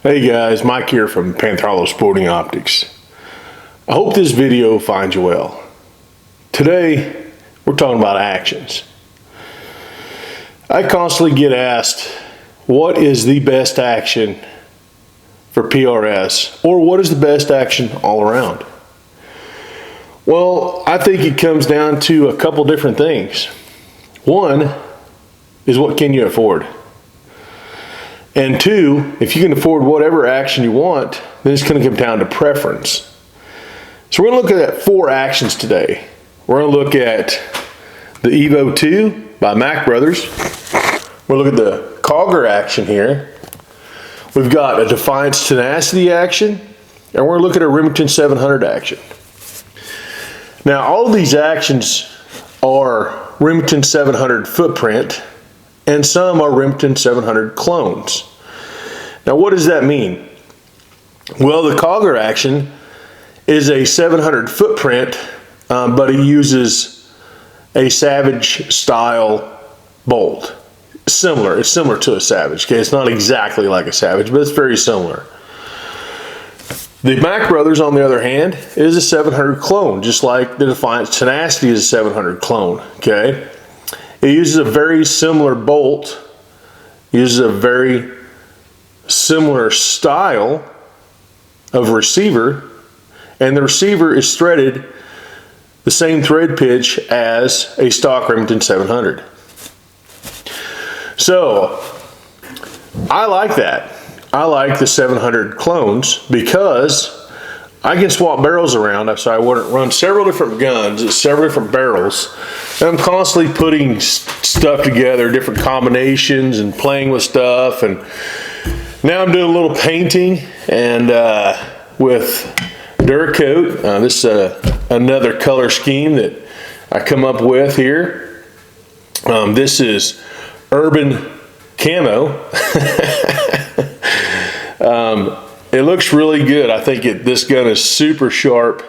Hey guys, Mike here from Pantharlo Sporting Optics. I hope this video finds you well. Today, we're talking about actions. I constantly get asked, what is the best action for PRS? Or what is the best action all around? Well, I think it comes down to a couple different things. One is what can you afford? And two, if you can afford whatever action you want, then it's going to come down to preference. So we're going to look at 4 actions today. We're going to look at the EVO2 by Mac Brothers. We'll look at the Kauger action here. We've got a Defiance tenacity action, and we're going to look at a Remington 700 action. Now, all of these actions are Remington 700 footprint, and some are Remington 700 clones. Now, what does that mean? Well, the Kauger action is a 700 footprint, but it uses a Savage style bolt. It's similar to a Savage. Okay, it's not exactly like a Savage, but it's very similar. The Mac Brothers, on the other hand, is a 700 clone, just like the Defiance tenacity is a 700 clone. Okay. It uses a very similar bolt, uses a very similar style of receiver, and the receiver is threaded the same thread pitch as a stock Remington 700. So, I like that. I like the 700 clones because I can swap barrels around. So I run several different guns, several different barrels, and I'm constantly putting stuff together, different combinations, and playing with stuff. And now I'm doing a little painting, and with Duracoat. This is another color scheme that I come up with here. This is Urban Camo. It looks really good. I think this gun is super sharp.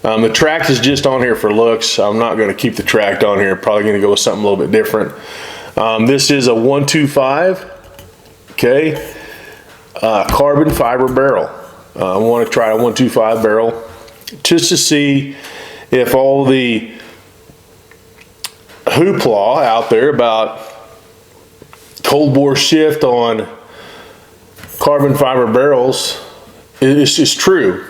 The track is just on here for looks. I'm not going to keep the track on here. Probably going to go with something a little bit different. This is a 125, okay, carbon fiber barrel. I want to try a 125 barrel just to see if all the hoopla out there about cold bore shift on carbon fiber barrels is true,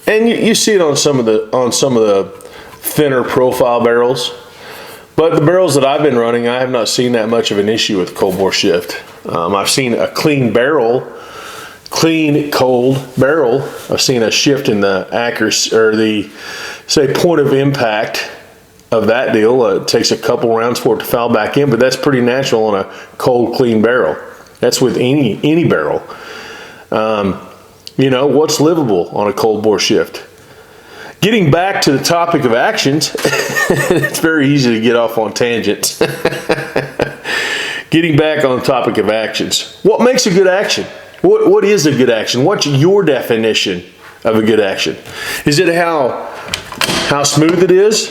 and you see it on some of the thinner profile barrels. But the barrels that I've been running, I have not seen that much of an issue with cold bore shift. I've seen a clean cold barrel. I've seen a shift in the accuracy or the point of impact of that deal. It takes a couple rounds for it to foul back in, but that's pretty natural on a cold, clean barrel. That's with any barrel. You know, what's livable on a cold bore shift? Getting back to the topic of actions, it's very easy to get off on tangents. Getting back on the topic of actions. What makes a good action? What is a good action? What's your definition of a good action? Is it how smooth it is?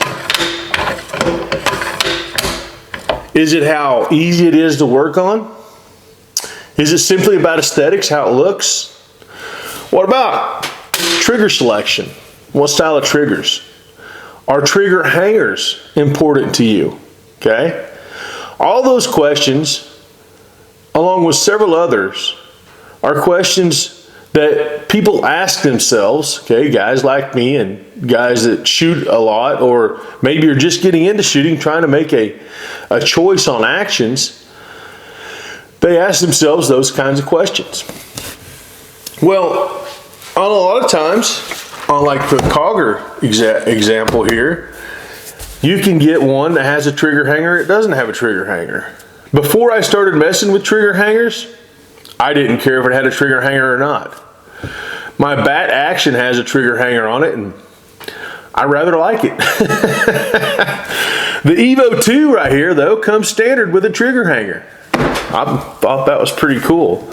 Is it how easy it is to work on? Is it simply about aesthetics, how it looks? What about trigger selection? What style of triggers? Are trigger hangers important to you? Okay? All those questions, along with several others, are questions that people ask themselves, okay, guys like me and guys that shoot a lot, or maybe you're just getting into shooting, trying to make a choice on actions. They ask themselves those kinds of questions. Well, a lot of times, on like the Kauger example here, you can get one that has a trigger hanger, it doesn't have a trigger hanger. Before I started messing with trigger hangers, I didn't care if it had a trigger hanger or not. My Bat Action has a trigger hanger on it, and I rather like it. The EVO2 right here, though, comes standard with a trigger hanger. I thought that was pretty cool.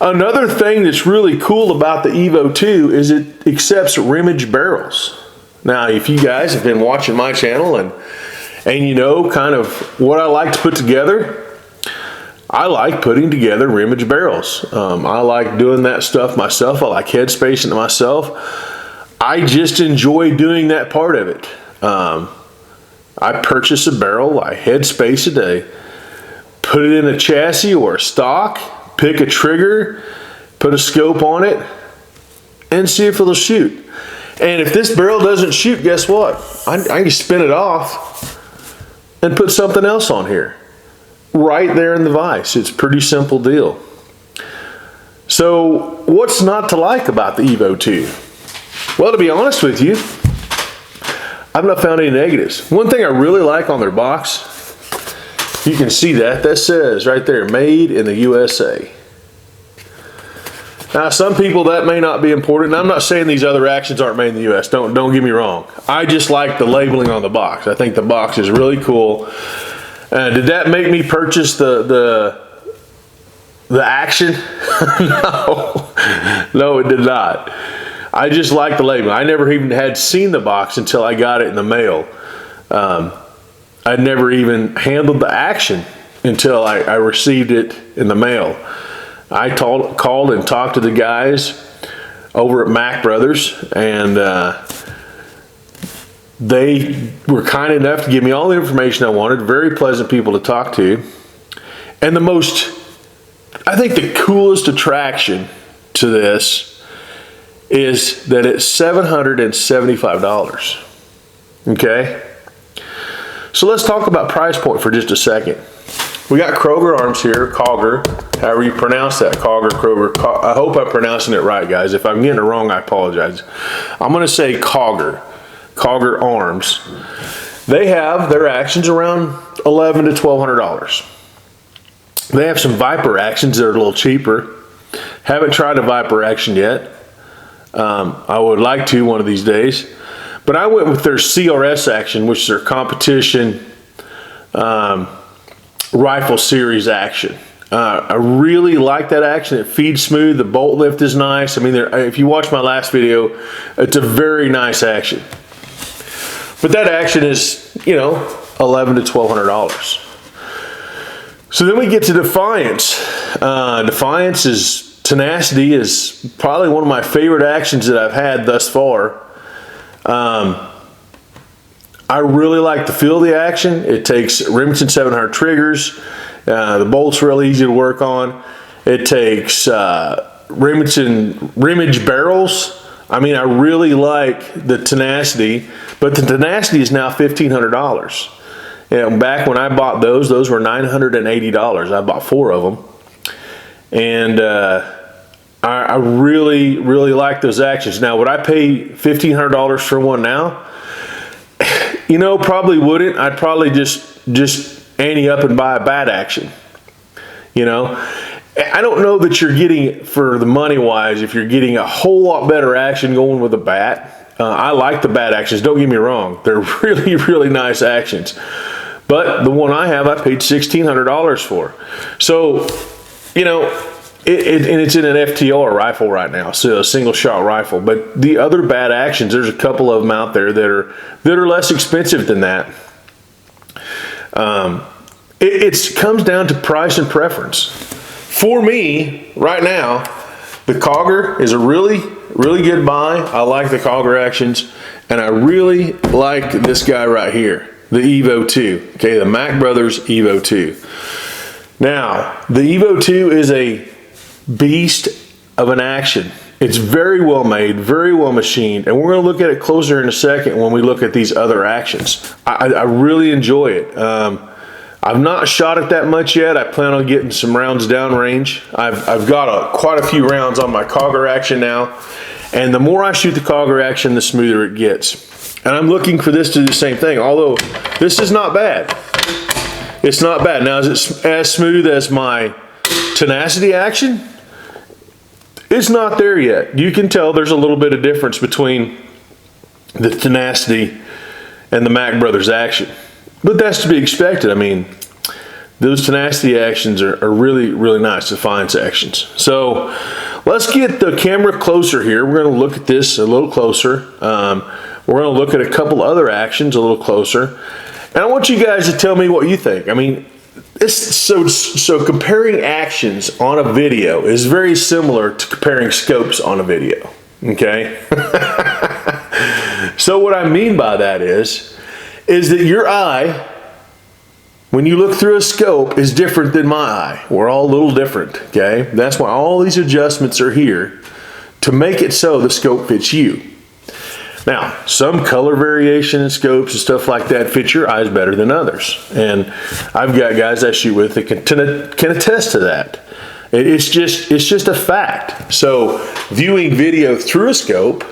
Another thing that's really cool about the EVO2 is it accepts rimage barrels. Now, if you guys have been watching my channel and you know kind of what I like to put together, I like putting together rimage barrels. I like doing that stuff myself. I like head spacing it myself. I just enjoy doing that part of it. I purchase a barrel, I head space it, put it in a chassis or a stock, pick a trigger, put a scope on it, and see if it'll shoot. And if this barrel doesn't shoot, guess what? I can spin it off and put something else on here. Right there in the vise. It's a pretty simple deal. So what's not to like about the EVO2? Well, to be honest with you, I've not found any negatives. One thing I really like on their box, you can see that says right there, made in the USA. Now, some people that may not be important. I'm not saying these other actions aren't made in the US. Don't get me wrong. I just like the labeling on the box. I think the box is really cool. Did that make me purchase the action? No, it did not. I just like the label. I never even had seen the box until I got it in the mail. I never even handled the action until I received it in the mail. I called and talked to the guys over at Mac Brothers, and they were kind enough to give me all the information I wanted. Very pleasant people to talk to. And I think the coolest attraction to this is that it's $775. Okay? So let's talk about price point for just a second. We got Kauger arms here, Kauger, however you pronounce that, Kauger, Kauger. I hope I'm pronouncing it right, guys. If I'm getting it wrong, I apologize. I'm going to say Kauger arms. They have their actions around $1,100 to $1,200. They have some Viper actions that are a little cheaper. Haven't tried a Viper action yet. I would like to one of these days. But I went with their CRS action, which is their competition rifle series action. I really like that action. It feeds smooth. The bolt lift is nice. I mean, if you watch my last video, it's a very nice action. But that action is, $1,100 to $1,200. So then we get to Defiance. Tenacity is probably one of my favorite actions that I've had thus far. I really like the feel of the action. It takes Remington 700 triggers. The bolt's really easy to work on. It takes Remington rimage barrels. I mean, I really like the Tenacity, but the Tenacity is now $1,500. Back when I bought those were $980. I bought 4 of them. And I really, really like those actions. Now, would I pay $1,500 for one now? Probably wouldn't. I'd probably just ante up and buy a bat action. I don't know that you're getting, for the money wise, if you're getting a whole lot better action going with a bat. I like the bat actions, don't get me wrong. They're really, really nice actions. But the one I have, I paid $1,600 for. So, and it's in an FTR rifle right now, so a single shot rifle. But the other bat actions, there's a couple of them out there that are less expensive than that. It comes down to price and preference. For me, right now, the Kauger is a really, really good buy. I like the Kauger actions, and I really like this guy right here, the EVO2. Okay, the Mac Brothers EVO2. Now, the EVO2 is a beast of an action. It's very well made, very well machined, and we're going to look at it closer in a second when we look at these other actions. I really enjoy it. I've not shot it that much yet. I plan on getting some rounds downrange. I've got quite a few rounds on my Kauger action now, and the more I shoot the Kauger action, the smoother it gets. And I'm looking for this to do the same thing, although this is not bad. It's not bad. Now, is it as smooth as my Tenacity action? It's not there yet. You can tell there's a little bit of difference between the Tenacity and the Mac Brothers action. But that's to be expected. I mean, those Tenacity actions are really, really nice, Defiance actions. So let's get the camera closer here. We're going to look at this a little closer. We're going to look at a couple other actions a little closer. And I want you guys to tell me what you think. I mean, So comparing actions on a video is very similar to comparing scopes on a video. Okay. So what I mean by that is that your eye, when you look through a scope, is different than my eye. We're all a little different. Okay. That's why all these adjustments are here, to make it so the scope fits you. Now, some color variation in scopes and stuff like that fit your eyes better than others. And I've got guys I shoot with that can attest to that. It's just a fact. So viewing video through a scope,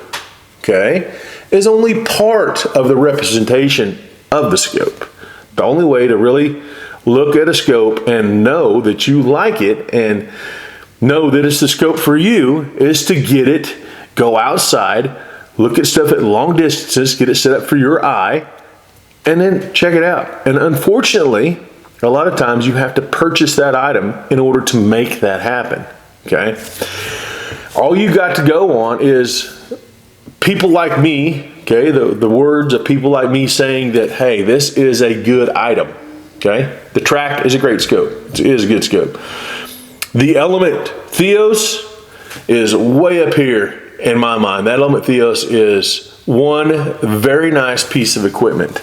okay, is only part of the representation of the scope. The only way to really look at a scope and know that you like it and know that it's the scope for you is to get it, go outside, look at stuff at long distances, get it set up for your eye, and then check it out. And unfortunately, a lot of times you have to purchase that item in order to make that happen, okay? All you got to go on is people like me, okay? The words of people like me saying that, hey, this is a good item, okay? The Tract is a great scope. It is a good scope. The Element Theos is way up here in my mind. That Element Theos is one very nice piece of equipment.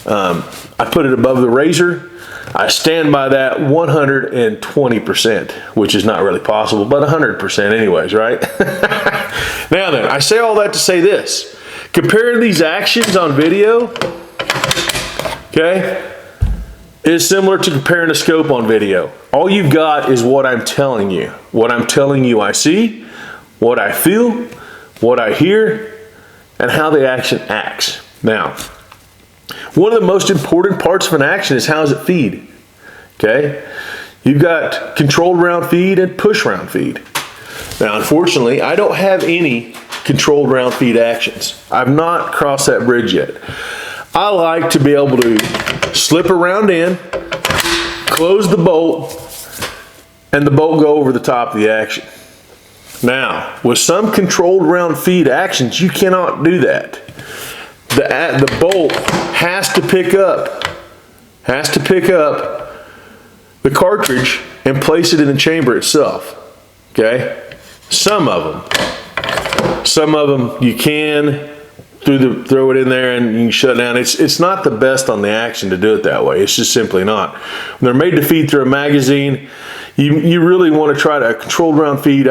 I put it above the Razor. I stand by that 120%, which is not really possible, but 100% anyways, right? Now then, I say all that to say this. Comparing these actions on video, okay, is similar to comparing a scope on video. All you've got is what I'm telling you. What I'm telling you I see, what I feel, what I hear, and how the action acts. Now, one of the most important parts of an action is how does it feed, okay? You've got controlled round feed and push round feed. Now, unfortunately, I don't have any controlled round feed actions. I've not crossed that bridge yet. I like to be able to slip a round in, close the bolt, and the bolt go over the top of the action. Now, with some controlled round feed actions, you cannot do that. The bolt has to pick up the cartridge and place it in the chamber itself. Okay? Some of them you can throw it in there and you can shut it down. It's not the best on the action to do it that way. It's just simply not. When they're made to feed through a magazine, you really want to try to, a controlled round feed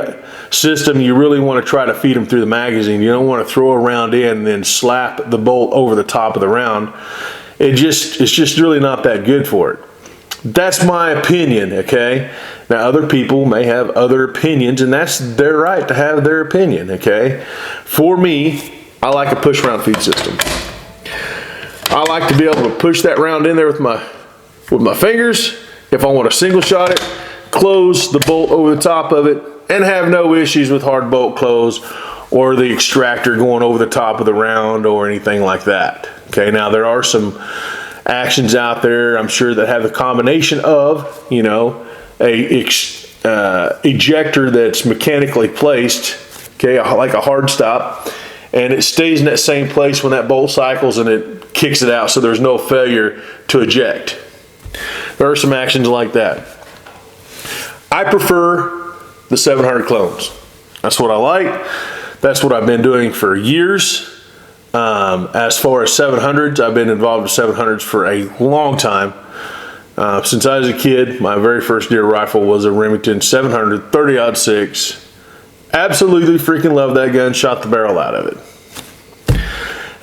system, you really want to try to feed them through the magazine. You don't want to throw a round in and then slap the bolt over the top of the round. It's just really not that good for it. That's my opinion, okay? Now, other people may have other opinions, and that's their right to have their opinion, okay? For me, I like a push round feed system. I like to be able to push that round in there with my fingers. If I want to single shot it, close the bolt over the top of it, and have no issues with hard bolt close or the extractor going over the top of the round or anything like that. Okay, now there are some actions out there, I'm sure, that have the combination of, you know, a ejector that's mechanically placed, okay, like a hard stop, and it stays in that same place when that bolt cycles and it kicks it out so there's no failure to eject. There are some actions like that. I prefer the 700 clones. That's what I like. That's what I've been doing for years. As far as 700s, I've been involved with 700s for a long time. Since I was a kid, my very first deer rifle was a Remington 700 30-06. Absolutely freaking love that gun, shot the barrel out of it.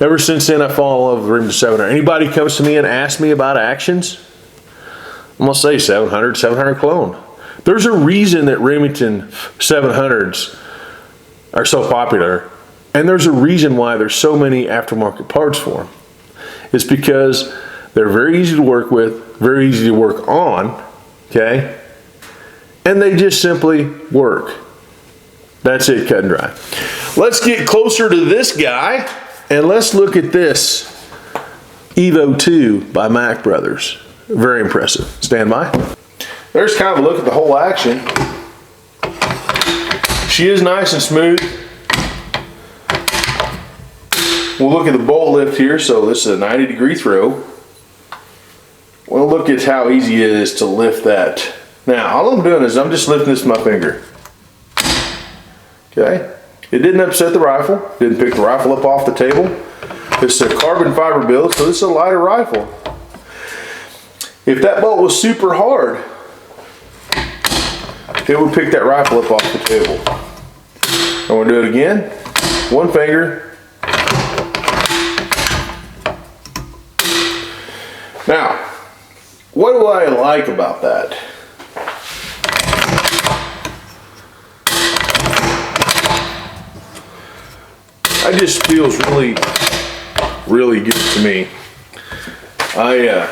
Ever since then, I fall in love with the Remington 700. Anybody comes to me and asks me about actions, I'm going to say 700 clone. There's a reason that Remington 700s are so popular, and there's a reason why there's so many aftermarket parts for them. It's because they're very easy to work with, very easy to work on, okay? And they just simply work. That's it, cut and dry. Let's get closer to this guy, and let's look at this EVO2 by Mac Brothers. Very impressive. Stand by. There's kind of a look at the whole action. She is nice and smooth. We'll look at the bolt lift here. So this is a 90-degree throw. Well, look at how easy it is to lift that. Now, all I'm doing is I'm just lifting this with my finger. Okay? It didn't upset the rifle. Didn't pick the rifle up off the table. It's a carbon fiber build, so it's a lighter rifle. If that bolt was super hard, it would pick that rifle up off the table. I'm going to do it again. One finger. Now, what do I like about that? It just feels really, really good to me. I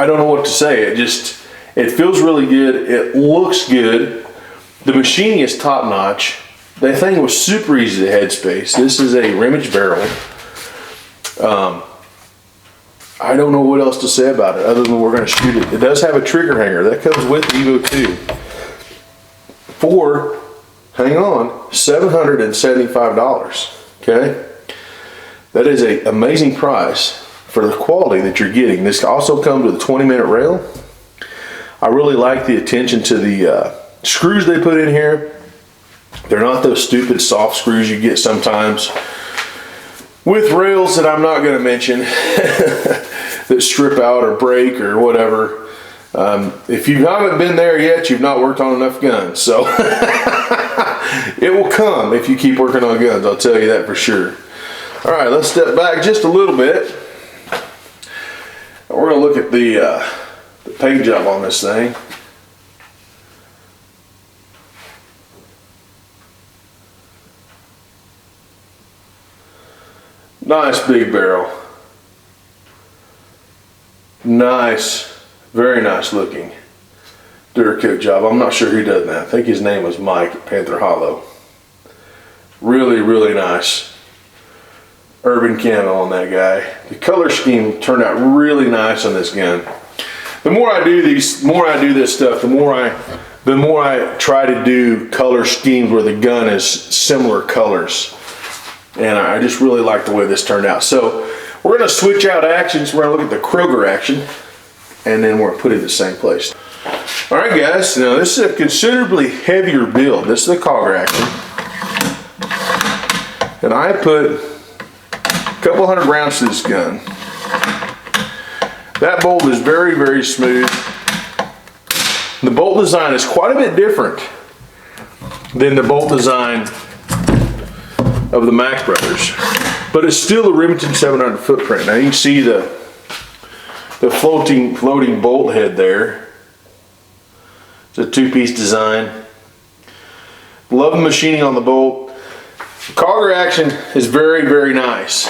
don't know what to say. It feels really good. It looks good. The machining is top notch. That thing was super easy to headspace. This is a Remington barrel. I don't know what else to say about it other than we're going to shoot it. It does have a trigger hanger. That comes with EVO2. For, hang on, $775. Okay? That is an amazing price for the quality that you're getting. This also comes with a 20-minute rail. I really like the attention to the screws they put in here. They're not those stupid soft screws you get sometimes with rails that I'm not going to mention that strip out or break or whatever. If you haven't been there yet, you've not worked on enough guns. So it will come if you keep working on guns, I'll tell you that for sure. All right, let's step back just a little bit. We're going to look at the paint job on this thing. Nice big barrel. Nice, very nice looking Duracoat job. I'm not sure who did that. I think his name was Mike at Panther Hollow. Really, really nice urban camo on that guy. The color scheme turned out really nice on this gun. The more I do this stuff, the more I try to do color schemes where the gun is similar colors. And I just really like the way this turned out. So we're going to switch out actions. We're going to look at the Kauger action, and then we're going to put it in the same place. All right, guys. Now this is a considerably heavier build. This is the Kauger action, and I put a couple hundred rounds to this gun. That bolt is very, very smooth. The bolt design is quite a bit different than the bolt design of the Mac Brothers, but it's still a Remington 700 footprint. Now you can see the floating bolt head there. It's a two-piece design. Love the machining on the bolt. The Kauger action is very, very nice.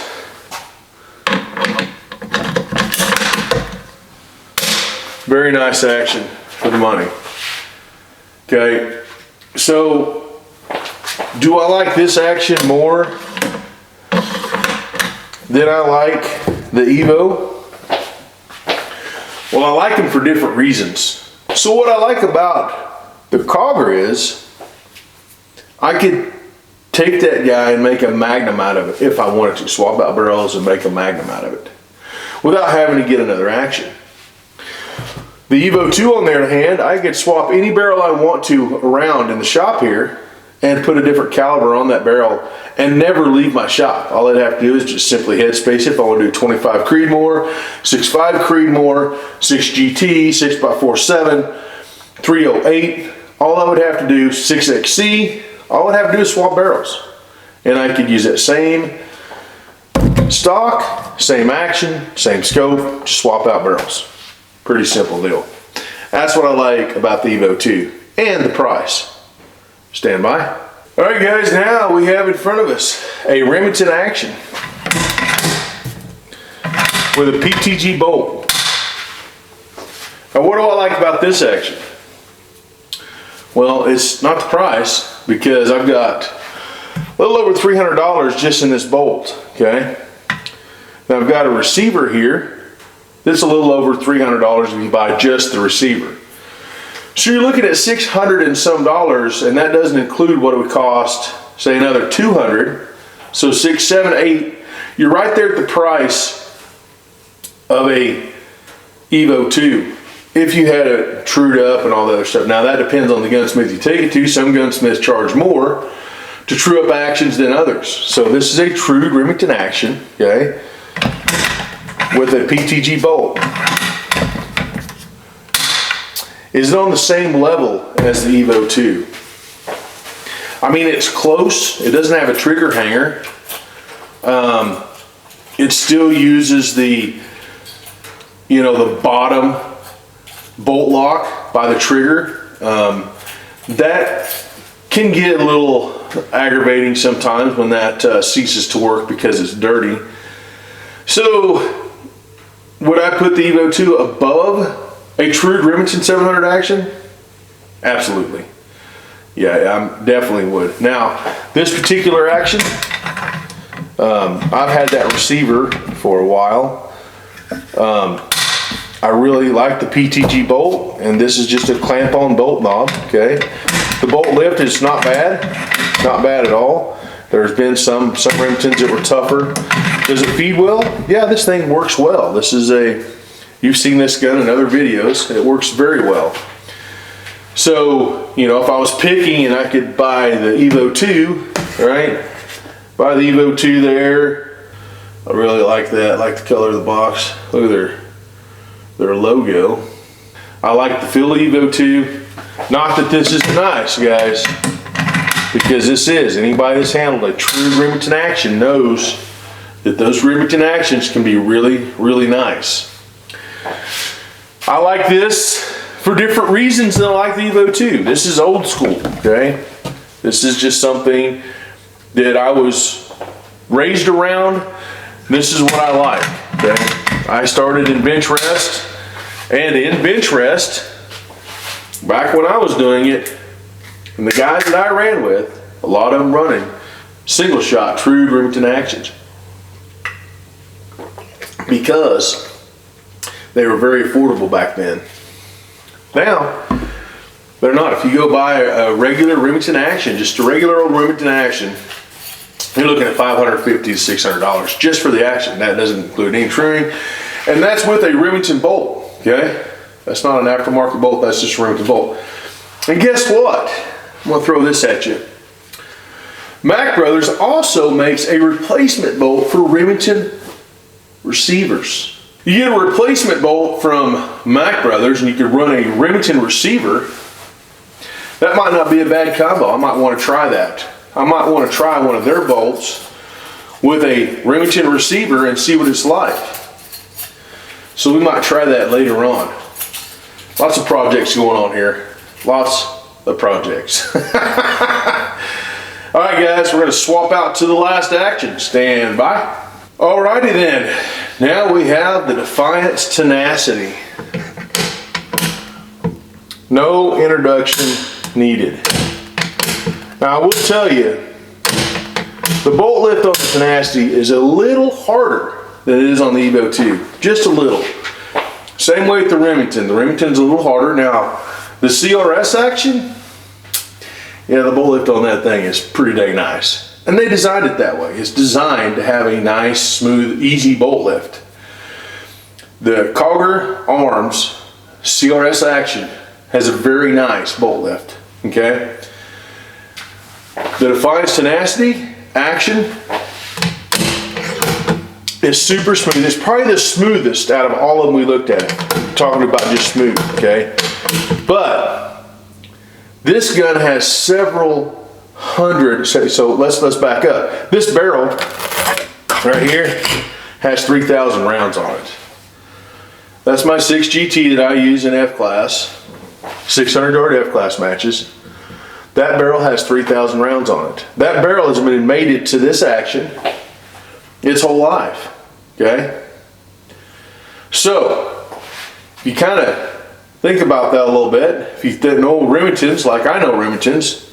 Very nice action for the money. Okay, so do I like this action more than I like the EVO? Well, I like them for different reasons. So what I like about the Kauger is I could take that guy and make a Magnum out of it if I wanted to. Swap out barrels and make a Magnum out of it without having to get another action. The EVO2 on the other hand, I could swap any barrel I want to around in the shop here and put a different caliber on that barrel and never leave my shop. All I'd have to do is just simply headspace it. If I want to do 25 Creedmoor, 6.5 Creedmoor, 6 GT, 6x47, 308, all I would have to do, 6XC, all I'd have to do is swap barrels. And I could use that same stock, same action, same scope, just swap out barrels. Pretty simple deal. That's what I like about the EVO2 and the price. Stand by. All right, guys, now we have in front of us a Remington action with a PTG bolt. Now, what do I like about this action? Well, it's not the price, because I've got a little over $300 just in this bolt, okay? Now, I've got a receiver here. That's a little over $300 if you buy just the receiver. So you're looking at $600 and some, and that doesn't include what it would cost, say another $200. So 6, 7, 8. You're right there at the price of a EVO2 if you had it trued up and all that other stuff. Now that depends on the gunsmith you take it to. Some gunsmiths charge more to true up actions than others. So this is a trued Remington action, okay, with a PTG bolt. Is it on the same level as the EVO2? I mean, it's close. It doesn't have a trigger hanger. It still uses the, you know, the bottom bolt lock by the trigger. That can get a little aggravating sometimes when that ceases to work because it's dirty. So would I put the EVO2 above a trued Remington 700 action? Absolutely. Yeah, I definitely would. Now, this particular action, I've had that receiver for a while. I really like the PTG bolt, and this is just a clamp-on bolt knob, okay? The bolt lift is not bad at all. There's been some Remingtons that were tougher. Does it feed well? Yeah, this thing works well. This is you've seen this gun in other videos. It works very well. So, you know, if I was picking and I could buy the EVO2, right? Buy the EVO2 there. I really like that. I like the color of the box. Look at their logo. I like the feel of EVO2. Not that this is nice, guys, because this is. Anybody that's handled a true Remington action knows that those Remington actions can be really, really nice. I like this for different reasons than I like the EVO2. This is old school, okay? This is just something that I was raised around. This is what I like, okay? I started in bench rest, and in bench rest, back when I was doing it, and the guys that I ran with, a lot of them running single shot true Remington actions, because they were very affordable back then. Now, they're not. If you go buy a regular Remington action, just a regular old Remington action, you're looking at $550 to $600 just for the action. That doesn't include any trimming, and that's with a Remington bolt, okay? That's not an aftermarket bolt, that's just a Remington bolt. And guess what? I'm gonna throw this at you. Mac Brothers also makes a replacement bolt for Remington receivers. You get a replacement bolt from Mac Brothers and you could run a Remington receiver. That might not be a bad combo. I might want to try that. I might want to try one of their bolts with a Remington receiver and see what it's like. So we might try that later on. Lots of projects going on here. Lots of projects. All right, guys, we're going to swap out to the last action. Stand by. Alrighty then, now we have the Defiance Tenacity. No introduction needed. Now I will tell you, the bolt lift on the Tenacity is a little harder than it is on the EVO2, just a little. Same way with the Remington. The Remington's a little harder. Now, the CRS action, yeah, the bolt lift on that thing is pretty dang nice. And they designed it that way. It's designed to have a nice, smooth, easy bolt lift. The Kauger Arms CRS action has a very nice bolt lift, okay? The Defiance Tenacity action is super smooth. It's probably the smoothest out of all of them we looked at. Talking about just smooth, okay? But this gun has several hundred, so let's back up. This barrel right here has 3,000 rounds on it. That's my 6 GT that I use in F-class, 600 yard F-class matches. That barrel has 3,000 rounds on it. That barrel has been mated to this action its whole life, okay? So, if you kind of think about that a little bit, if you know Remingtons like I know Remingtons,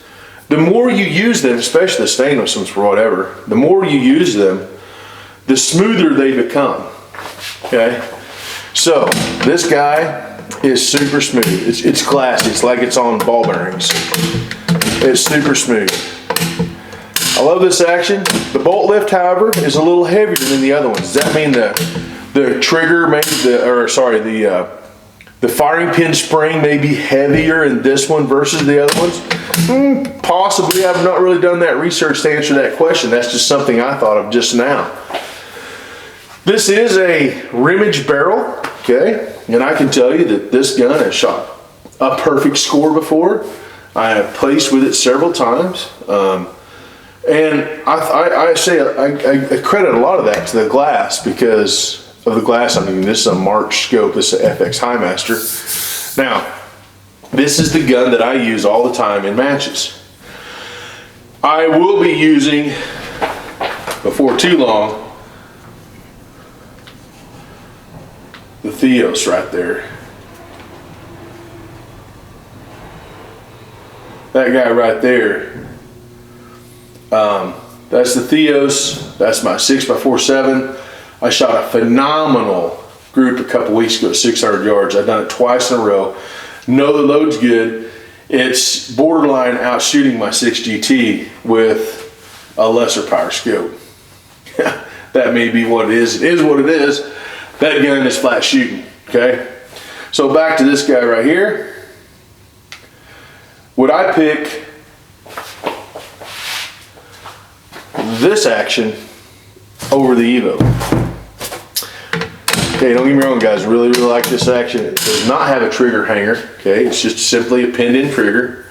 the more you use them, especially the stainless ones for whatever, the more you use them, the smoother they become, okay? So, this guy is super smooth. It's classy. It's like it's on ball bearings. It's super smooth. I love this action. The bolt lift, however, is a little heavier than the other ones. Does that mean the trigger, maybe the firing pin spring may be heavier in this one versus the other ones? Possibly. I've not really done that research to answer that question. That's just something I thought of just now. This is a Remington barrel, okay? And I can tell you that this gun has shot a perfect score before. I have placed with it several times. And I credit a lot of that to the glass, because of the glass I'm using. This is a March scope. This is an FX Highmaster. Now, this is the gun that I use all the time in matches. I will be using, before too long, the Theos right there. That guy right there. That's the Theos. That's my 6x47. I shot a phenomenal group a couple weeks ago at 600 yards. I've done it twice in a row. Know the load's good. It's borderline out shooting my 6GT with a lesser power scope. That may be what it is. It is what it is. That gun is flat shooting, okay? So back to this guy right here. Would I pick this action over the EVO? Okay, don't get me wrong, guys. Really like this action. It does not have a trigger hanger. Okay, it's just simply a pinned-in trigger.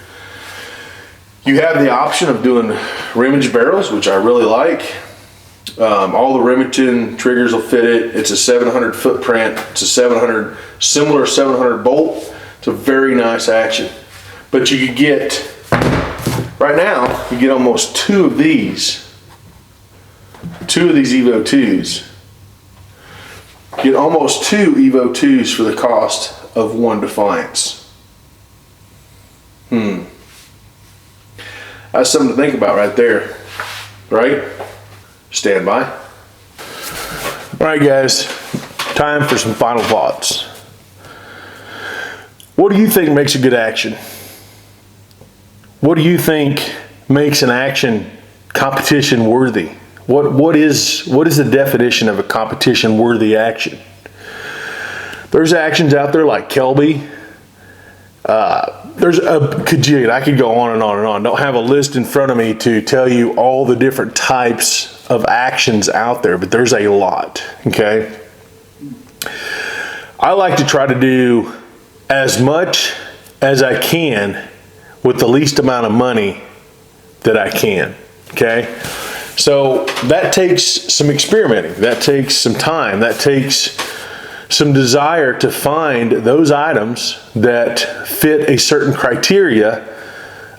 You have the option of doing Remington barrels, which I really like. All the Remington triggers will fit it. It's a 700 footprint. It's a 700, similar 700 bolt. It's a very nice action. But you could get, right now, you get almost two of these EVO2s. Get almost two EVO2s for the cost of one Defiance. That's something to think about right there, right? Stand by. All right, guys, time for some final thoughts. What do you think makes a good action? What do you think makes an action competition worthy? What is the definition of a competition worthy action? There's actions out there like Kelby. There's a kajillion. I could go on and on and on. Don't have a list in front of me to tell you all the different types of actions out there, but there's a lot, okay? I like to try to do as much as I can with the least amount of money that I can, okay? So that takes some experimenting, that takes some time, that takes some desire to find those items that fit a certain criteria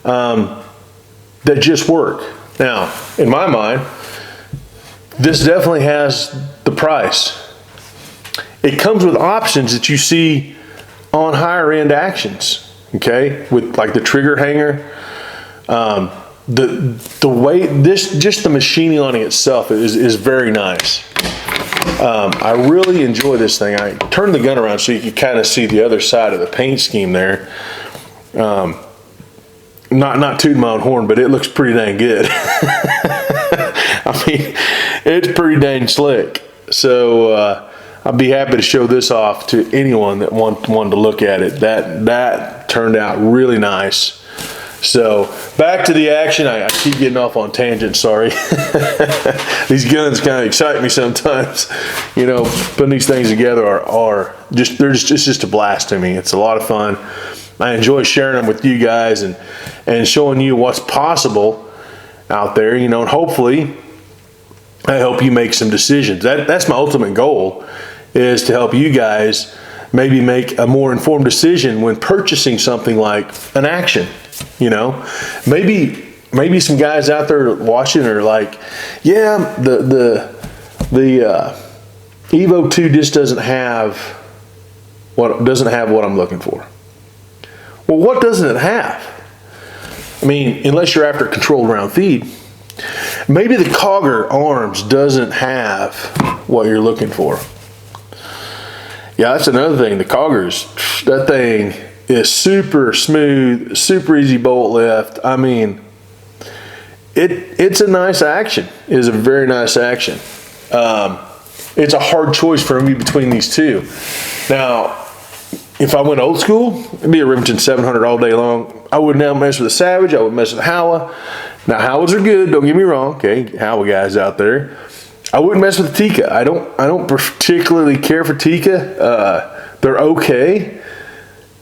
that just work. Now, in my mind, this definitely has the price. It comes with options that you see on higher end actions, okay? With like the trigger hanger, the way just the machining on it itself is very nice. I really enjoy this thing. I turned the gun around so you can kind of see the other side of the paint scheme there. Not tooting my own horn, but it looks pretty dang good. I mean, it's pretty dang slick. So I'd be happy to show this off to anyone that wanted to look at it. That turned out really nice. So back to the action. I keep getting off on tangents, sorry. These guns kind of excite me sometimes. You know, putting these things together are just a blast to me. It's a lot of fun. I enjoy sharing them with you guys and showing you what's possible out there, you know, and hopefully I help you make some decisions. That's my ultimate goal, is to help you guys maybe make a more informed decision when purchasing something like an action. You know, maybe some guys out there watching are like, yeah, the EVO2 just doesn't have what I'm looking for. Well, what doesn't it have? I mean, unless you're after controlled round feed, maybe the Kauger arms doesn't have what you're looking for. Yeah, that's another thing. The Kaugers, that thing is super smooth, super easy bolt lift. I mean, it's a nice action. It is a very nice action. It's a hard choice for me between these two. Now, if I went old school, it'd be a Remington 700 all day long. I would now mess with a Savage. I would mess with a Howa. Now, Howas are good. Don't get me wrong. Okay, Howa guys out there. I wouldn't mess with the Tikka. I don't particularly care for Tikka. They're okay.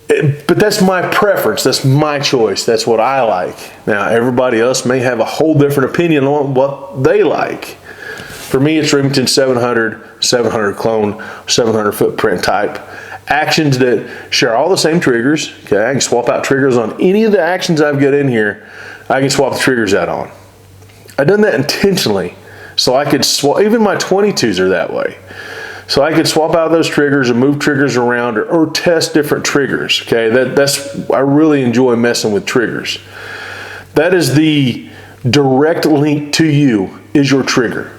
But that's my preference. That's my choice. That's what I like. Now, everybody else may have a whole different opinion on what they like. For me, it's Remington 700, 700 clone, 700 footprint type. Actions that share all the same triggers. Okay, I can swap out triggers on any of the actions I've got in here. I can swap the triggers out on. I've done that intentionally. So I could swap, even my 22s are that way. So I could swap out those triggers and move triggers around or test different triggers. Okay, I really enjoy messing with triggers. That is the direct link to you is your trigger.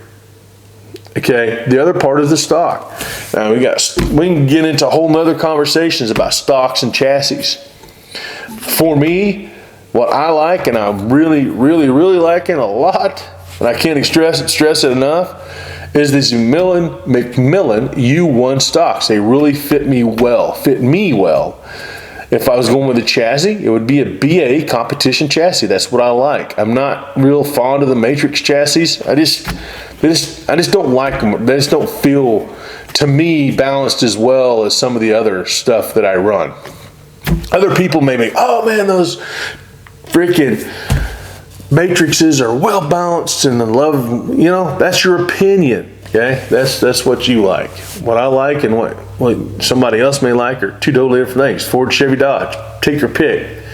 Okay, the other part is the stock. Now we can get into whole nother conversations about stocks and chassis. For me, what I like, and I'm really liking a lot, and I can't stress it enough, is these Macmillan U1 stocks. They really fit me well. If I was going with a chassis, it would be a BA competition chassis. That's what I like. I'm not real fond of the Matrix chassis. I just don't like them. They just don't feel, to me, balanced as well as some of the other stuff that I run. Other people may be, oh man, those freaking Matrixes are well balanced and I love, that's your opinion. Okay, that's what you like. What I like and what somebody else may like are two totally different things. Ford, Chevy, Dodge. Take your pick.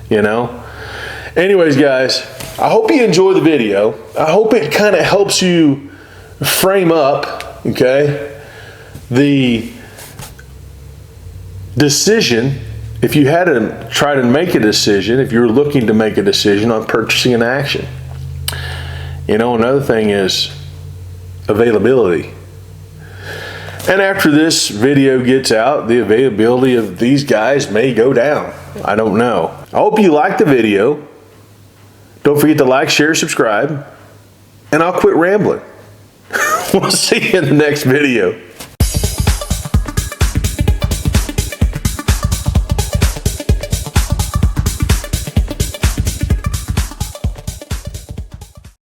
Anyways, guys, I hope you enjoy the video. I hope it kind of helps you frame up, okay, the decision. If you had to try to make a decision, if you're looking to make a decision on purchasing an action. Another thing is availability. And after this video gets out, the availability of these guys may go down. I don't know. I hope you liked the video. Don't forget to like, share, subscribe, and I'll quit rambling. We'll see you in the next video.